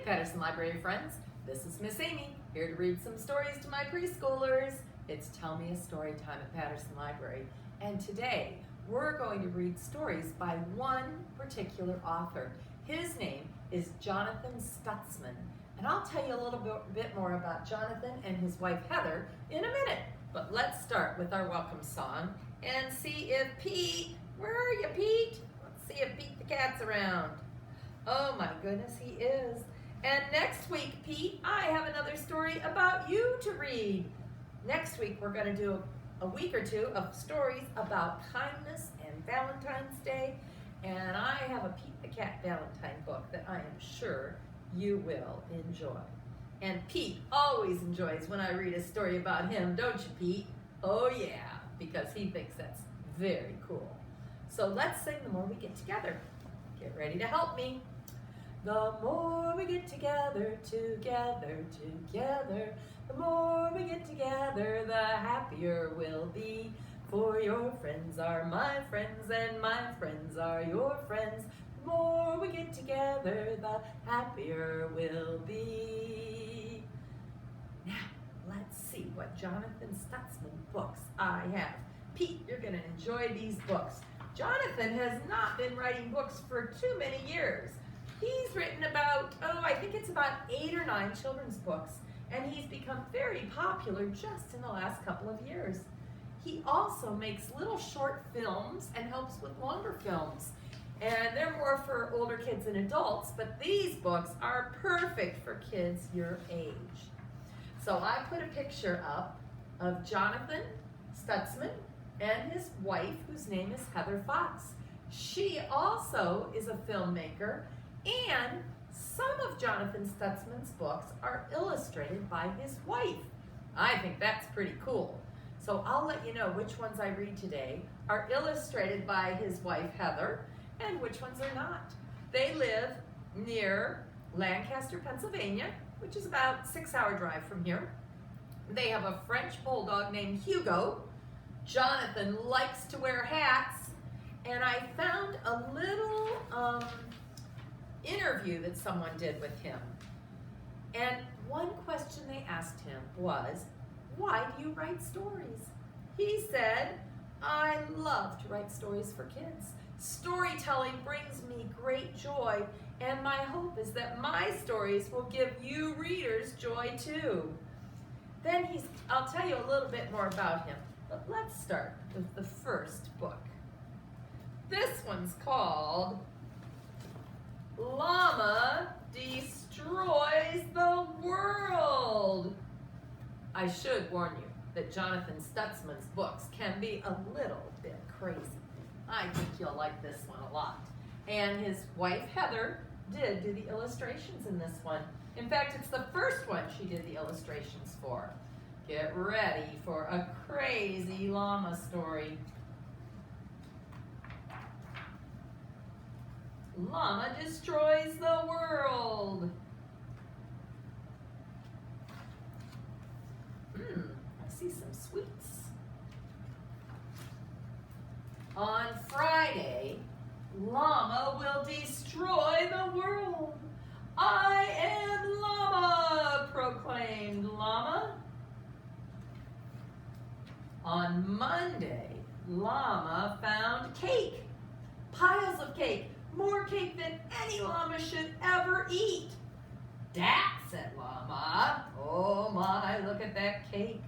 Patterson Library friends. This is Miss Amy, here to read some stories to my preschoolers. It's Tell Me a Story time at Patterson Library. And today, we're going to read stories by one particular author. His name is Jonathan Stutzman. And I'll tell you a little bit more about Jonathan and his wife Heather in a minute. But let's start with our welcome song and see if Pete, where are you, Pete? Let's see if Pete the cat's around. Oh my goodness, he is. And next week, Pete, I have another story about you to read. Next week, we're going to do a week or two of stories about kindness and Valentine's Day. And I have a Pete the Cat Valentine book that I am sure you will enjoy. And Pete always enjoys when I read a story about him, don't you, Pete? Oh yeah, because he thinks that's very cool. So let's sing The More We Get Together. Get ready to help me. The more we get together, together, together, the more we get together, the happier we'll be. For your friends are my friends, and my friends are your friends. The more we get together, the happier we'll be. Now, let's see what Jonathan Stutzman books I have. Pete, you're going to enjoy these books. Jonathan has not been writing books for too many years. He's written about, I think it's about 8 or 9 children's books, and he's become very popular just in the last couple of years. He also makes little short films and helps with longer films, and they're more for older kids and adults, but these books are perfect for kids your age. So I put a picture up of Jonathan Stutzman and his wife, whose name is Heather Fox. She also is a filmmaker, and some of Jonathan Stutzman's books are illustrated by his wife. I think that's pretty cool. So I'll let you know which ones I read today are illustrated by his wife Heather and which ones are not. They live near Lancaster, Pennsylvania, which is about a 6-hour drive from here. They have a French bulldog named Hugo. Jonathan likes to wear hats, and I found a little interview that someone did with him. And one question they asked him was, why do you write stories? He said, I love to write stories for kids. Storytelling brings me great joy, and my hope is that my stories will give you readers joy too. Then I'll tell you a little bit more about him, but let's start with the first book. This one's called Llama Destroys the World. I should warn you that Jonathan Stutzman's books can be a little bit crazy. I think you'll like this one a lot. And his wife Heather did do the illustrations in this one. In fact, it's the first one she did the illustrations for. Get ready for a crazy llama story. Llama destroys the world. I see some sweets. On Friday, Llama will destroy the world. I am Llama, proclaimed Llama. On Monday, Llama found cake. Piles of cake. More cake than any llama should ever eat. Dad, said Llama. Oh my, look at that cake.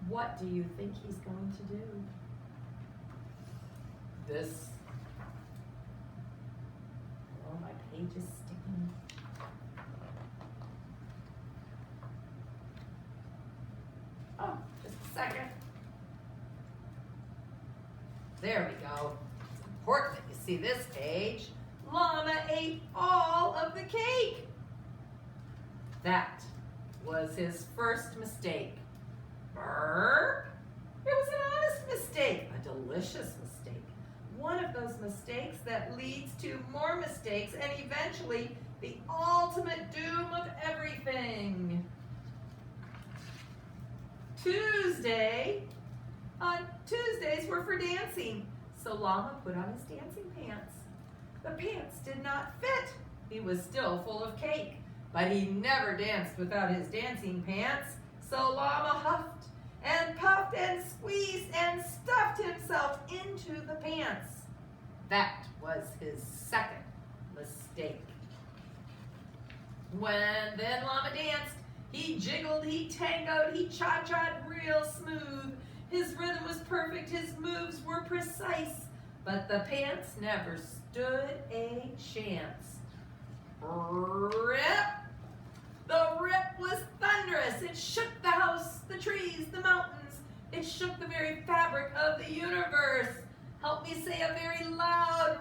What do you think he's going to do? My page is sticking. Oh, just a second. There we go. It's important that you see this page. Llama ate all of the cake. That was his first mistake. Burp. It was an honest mistake, a delicious mistake. One of those mistakes that leads to more mistakes and eventually the ultimate doom of everything. Tuesdays were for dancing, so Llama put on his dancing pants. The pants did not fit. He was still full of cake. but he never danced without his dancing pants, so Llama huffed and puffed and squeezed and stuffed himself into the pants. That was his second mistake. When then Llama danced, he jiggled, he tangoed, he cha-cha'd real smooth. His rhythm was perfect, his moves were precise, but the pants never stood a chance. Rip! The rip was thunderous. It shook the house, the trees, the mountains. It shook the very fabric of the universe. Help me say a very loud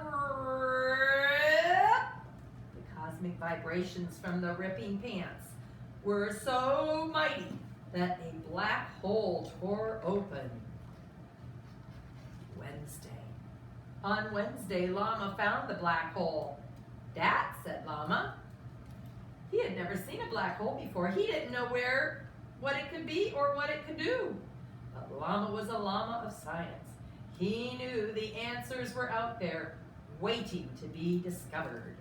rip. The cosmic vibrations from the ripping pants were so mighty that a black hole tore open. Wednesday. On Wednesday, Llama found the black hole. "That," said Llama. He had never seen a black hole before. He didn't know what it could be or what it could do. But Llama was a llama of science. He knew the answers were out there, waiting to be discovered.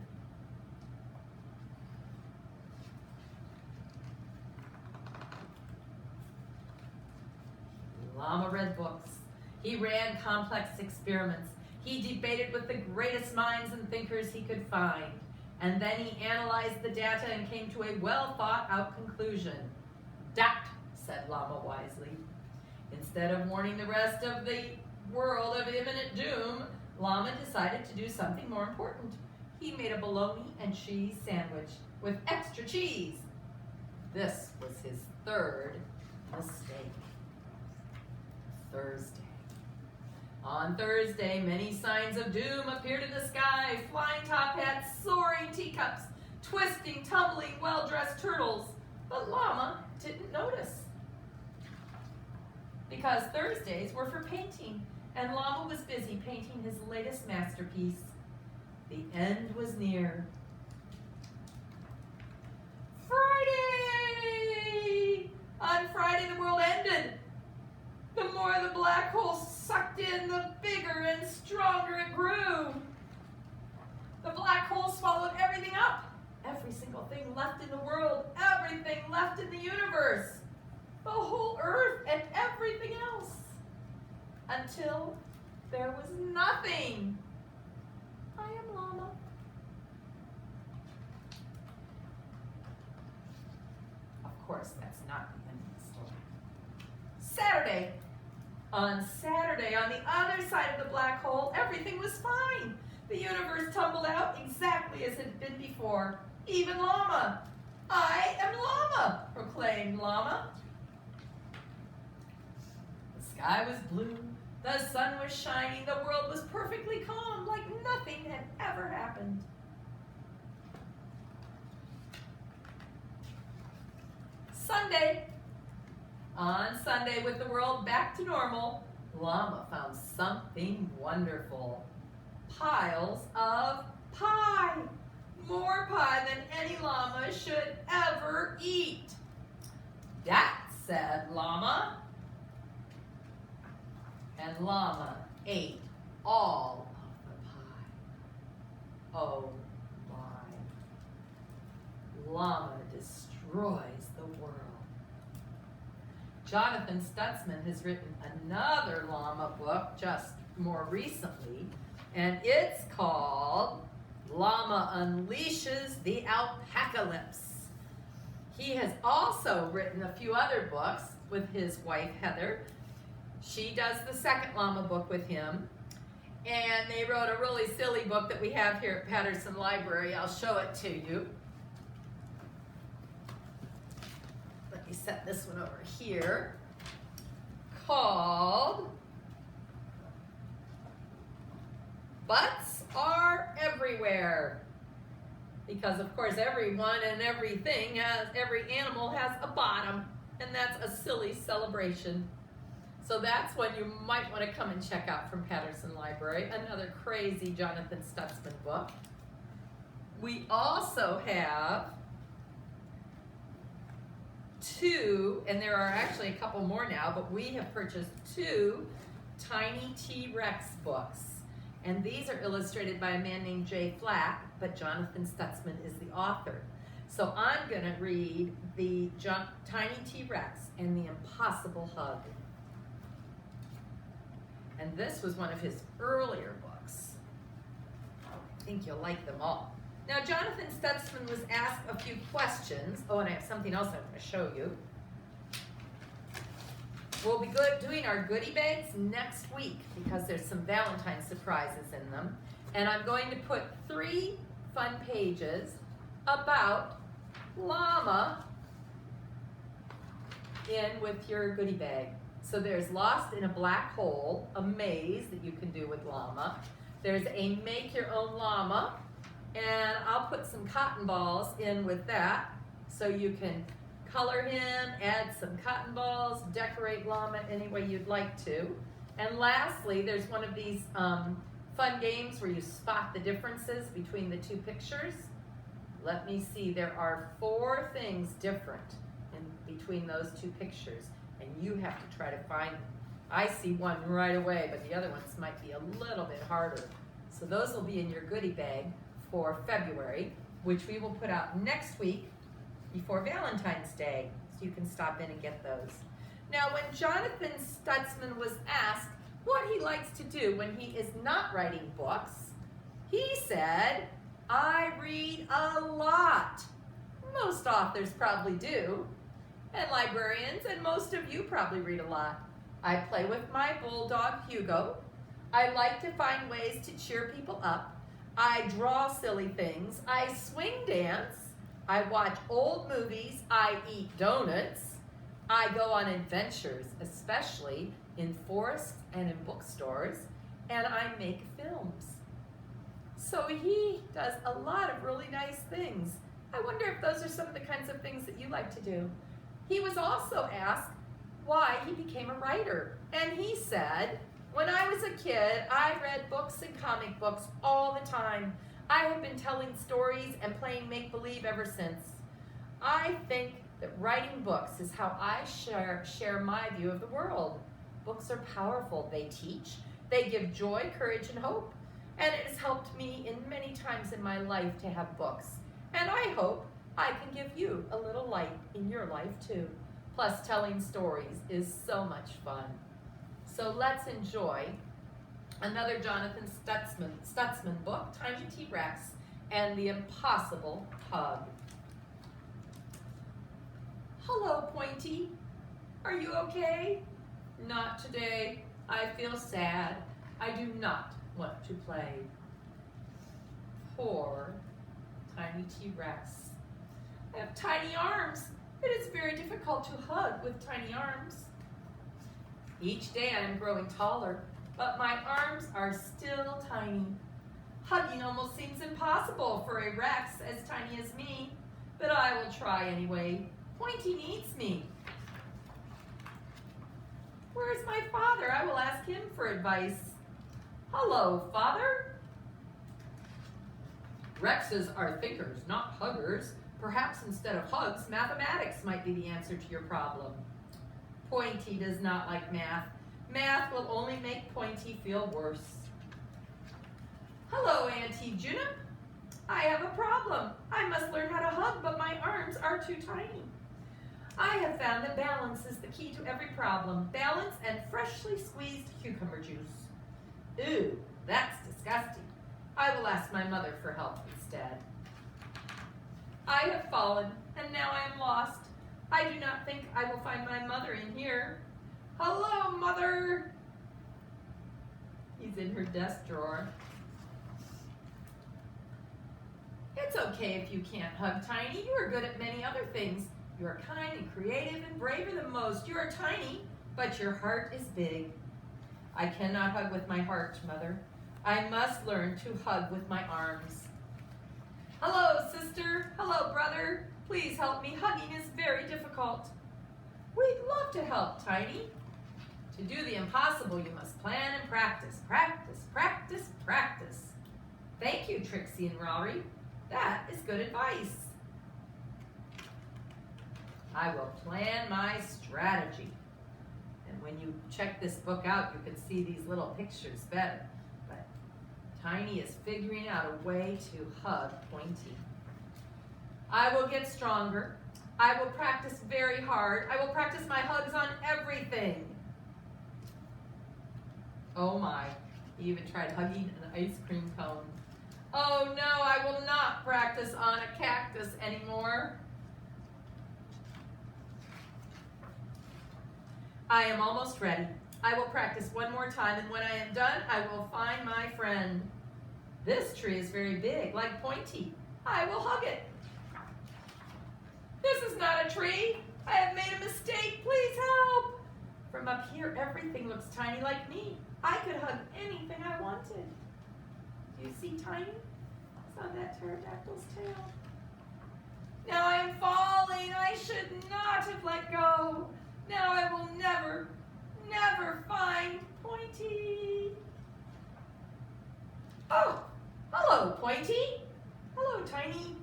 Llama read books. He ran complex experiments. He debated with the greatest minds and thinkers he could find. And then he analyzed the data and came to a well-thought-out conclusion. "That," said Llama wisely. Instead of warning the rest of the world of imminent doom, Llama decided to do something more important. He made a bologna and cheese sandwich with extra cheese. This was his third mistake. Thursday. On Thursday, many signs of doom appeared in the sky: flying top hats, soaring teacups, twisting, tumbling, well-dressed turtles. But Llama didn't notice, because Thursdays were for painting, and Llama was busy painting his latest masterpiece. The end was near. Friday! On Friday, the world ended. The more the black hole sucked in, the bigger and stronger it grew. The black hole swallowed everything up. Every single thing left in the world, everything left in the universe, the whole earth and everything else, until there was nothing. I am Llama. Of course, that's not the end of the story. Saturday. On Saturday, on the other side of the black hole, everything was fine. The universe tumbled out exactly as it had been before. Even Llama. "I am Llama," proclaimed Llama. The sky was blue. The sun was shining. The world was perfectly calm, like nothing had ever happened. Sunday. On Sunday, with the world back to normal, Llama found something wonderful. Piles of pie. More pie than any llama should ever eat. "That," said Llama. And Llama ate all of the pie. Oh my. Llama destroys the world. Jonathan Stutzman has written another llama book just more recently, and it's called Llama Unleashes the Alpacalypse. He has also written a few other books with his wife, Heather. She does the second llama book with him, and they wrote a really silly book that we have here at Patterson Library. I'll show it to you. Let me set this one over here, called Butts Are Everywhere. Because of course everyone and everything every animal has a bottom, and that's a silly celebration. So that's one you might want to come and check out from Patterson Library, another crazy Jonathan Stutzman book. We also have two, and there are actually a couple more now, but we have purchased two Tiny T-Rex books. And these are illustrated by a man named Jay Flack, but Jonathan Stutzman is the author. So I'm going to read the Tiny T-Rex and the Impossible Hug. And this was one of his earlier books. I think you'll like them all. Now, Jonathan Stutzman was asked a few questions. Oh, and I have something else I want to show you. We'll be doing our goodie bags next week because there's some Valentine's surprises in them. And I'm going to put 3 fun pages about Llama in with your goodie bag. So there's Lost in a Black Hole, a maze that you can do with Llama. There's a Make Your Own Llama, and I'll put some cotton balls in with that so you can color him, add some cotton balls, decorate Llama any way you'd like to. And lastly, there's one of these fun games where you spot the differences between the 2 pictures. Let me see, there are 4 things different between those 2 pictures, and you have to try to find them. I see one right away, but the other ones might be a little bit harder. So those will be in your goodie bag for February, which we will put out next week before Valentine's Day, so you can stop in and get those. Now, when Jonathan Stutzman was asked what he likes to do when he is not writing books, he said, "I read a lot." Most authors probably do, and librarians, and most of you probably read a lot. I play with my bulldog, Hugo. I like to find ways to cheer people up. I draw silly things. I swing dance. I watch old movies. I eat donuts. I go on adventures, especially in forests and in bookstores, and I make films. So he does a lot of really nice things. I wonder if those are some of the kinds of things that you like to do. He was also asked why he became a writer, and he said, "When I was a kid, I read books and comic books all the time. I have been telling stories and playing make-believe ever since. I think that writing books is how I share my view of the world. Books are powerful. They teach, they give joy, courage, and hope. And it has helped me in many times in my life to have books. And I hope I can give you a little light in your life too. Plus, telling stories is so much fun." So let's enjoy another Jonathan Stutzman book, Tiny T-Rex and the Impossible Hug. "Hello, Pointy. Are you okay?" "Not today. I feel sad. I do not want to play." Poor Tiny T-Rex. "I have tiny arms. It is very difficult to hug with tiny arms." "Each day I am growing taller, but my arms are still tiny. Hugging almost seems impossible for a Rex as tiny as me, but I will try anyway. Pointy needs me." "Where is my father? I will ask him for advice." "Hello, Father." "Rexes are thinkers, not huggers. Perhaps instead of hugs, mathematics might be the answer to your problem." "Pointy does not like math. Math will only make Pointy feel worse." "Hello, Auntie Junip. I have a problem. I must learn how to hug, but my arms are too tiny. I have found that balance is the key to every problem. Balance and freshly squeezed cucumber juice." "Ooh, that's disgusting. I will ask my mother for help instead." "I have fallen, and now I am lost. I do not think I will find my mother in here. Hello, Mother." He's in her desk drawer. "It's okay if you can't hug, Tiny. You are good at many other things. You are kind and creative and braver than most. You are tiny, but your heart is big." "I cannot hug with my heart, Mother. I must learn to hug with my arms." "Hello, sister. Hello, brother. Please help me. Hugging is very difficult." "We'd love to help, Tiny. To do the impossible, you must plan and practice. Practice, practice, practice." "Thank you, Trixie and Rory. That is good advice." "I will plan my strategy." And when you check this book out, you can see these little pictures better. But Tiny is figuring out a way to hug Pointy. I will get stronger. I will practice very hard. I will practice my hugs on everything. Oh my, he even tried hugging an ice cream cone. Oh no, I will not practice on a cactus anymore. I am almost ready. I will practice one more time, and when I am done, I will find my friend. This tree is very big, like Pointy. I will hug it. This is not a tree. I have made a mistake. Please help. From up here, everything looks tiny like me. I could hug anything I wanted. Do you see tiny? It's on that pterodactyl's tail. Now I am falling. I should not have let go. Now I will never, never find Pointy. Oh, hello, Pointy. Hello, Tiny.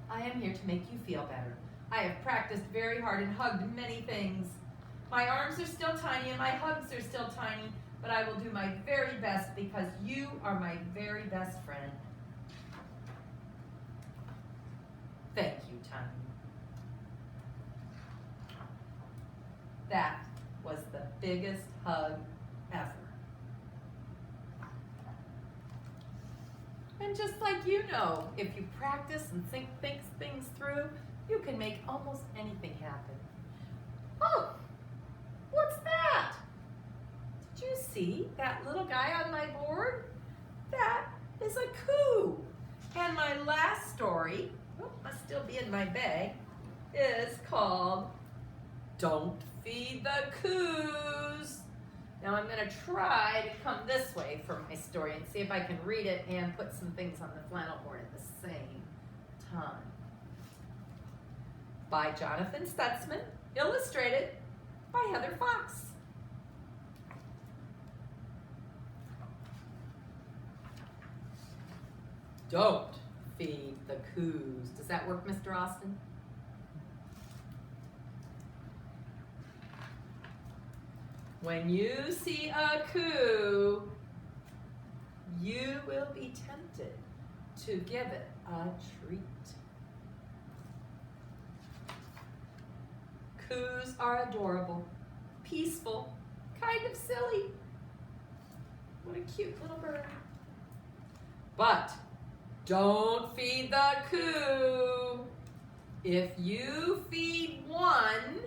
I am here to make you feel better. I have practiced very hard and hugged many things. My arms are still tiny and my hugs are still tiny, but I will do my very best because you are my very best friend. Thank you, Tiny. That was the biggest hug ever. And just like you know, if you practice and think things through, you can make almost anything happen. Oh, what's that? Did you see that little guy on my board? That is a coo. And my last story, must still be in my bag, is called Don't Feed the Coos. Now I'm going to try to come this way for my story and see if I can read it and put some things on the flannel board at the same time. By Jonathan Stutzman, illustrated by Heather Fox. Don't feed the coos. Does that work, Mr. Austin? When you see a coo, you will be tempted to give it a treat. Coos are adorable, peaceful, kind of silly. What a cute little bird. But don't feed the coo. If you feed one,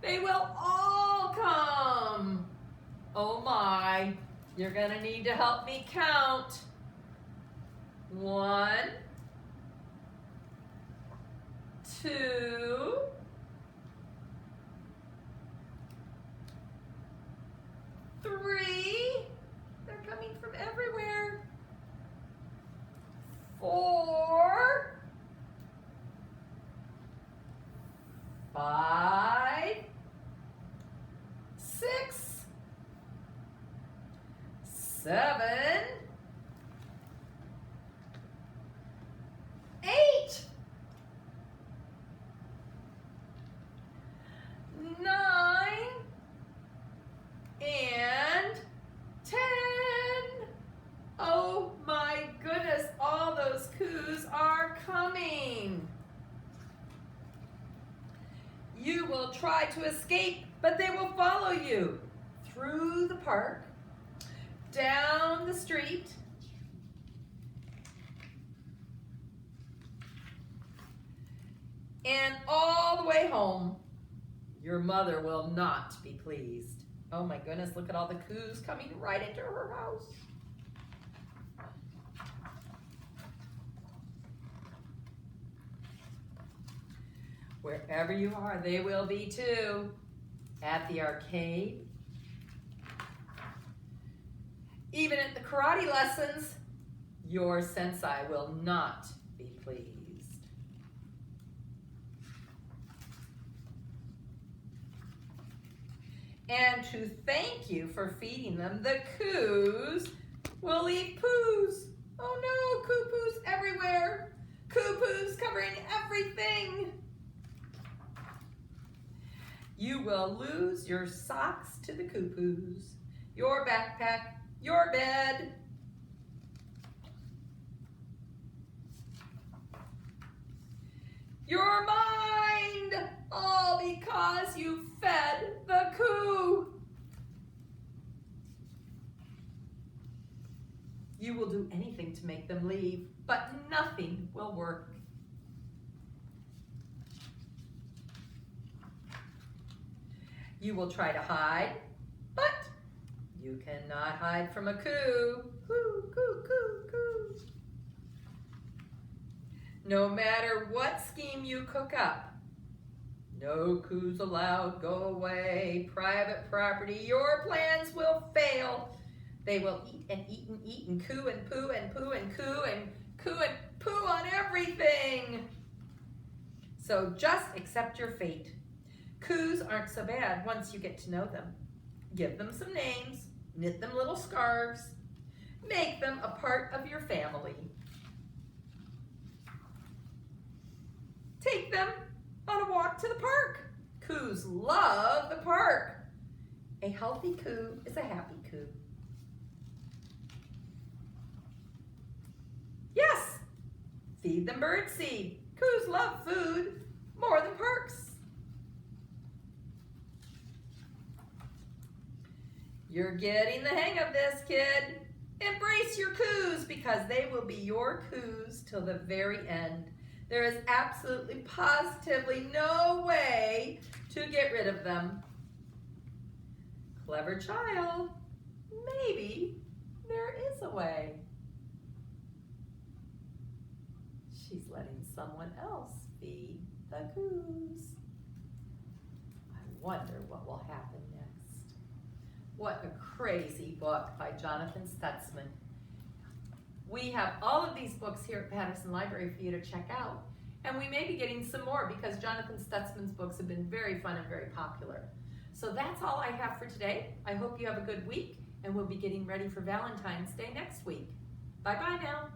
they will all come. Oh my, you're gonna need to help me count. 1, 2, 3, they're coming from everywhere. 4, 5, 6, 7, 8, 9, and 10. Oh my goodness, all those coos are coming. You will try to escape, but they will follow you through the park, down the street, and all the way home. Your mother will not be pleased. Oh my goodness, look at all the coos coming right into her house. Wherever you are, they will be too. At the arcade, even at the karate lessons, your sensei will not be pleased. And to thank you for feeding them, the coos will eat poos. Oh no, coo-poos everywhere. Coo-poos covering everything. You will lose your socks to the coo-poos, your backpack your bed. Your mind, all because you fed the coo. You will do anything to make them leave, but nothing will work. You will try to hide, but you cannot hide from a coo. Coo, coo, coo, coo. No matter what scheme you cook up, no coos allowed, go away, private property, your plans will fail. They will eat and eat and eat and coo and poo and poo and coo and poo on everything. So just accept your fate. Coos aren't so bad once you get to know them. Give them some names, knit them little scarves, make them a part of your family. Take them on a walk to the park. Coos love the park. A healthy coo is a happy coo. Yes, feed them birdseed. Coos love food more than parks. You're getting the hang of this, kid. Embrace your coos because they will be your coos till the very end. There is absolutely, positively no way to get rid of them. Clever child, maybe there is a way. She's letting someone else feed the coos. I wonder what will happen next. What a crazy book by Jonathan Stutzman. We have all of these books here at Patterson Library for you to check out. And we may be getting some more because Jonathan Stutzman's books have been very fun and very popular. So that's all I have for today. I hope you have a good week, and we'll be getting ready for Valentine's Day next week. Bye-bye now.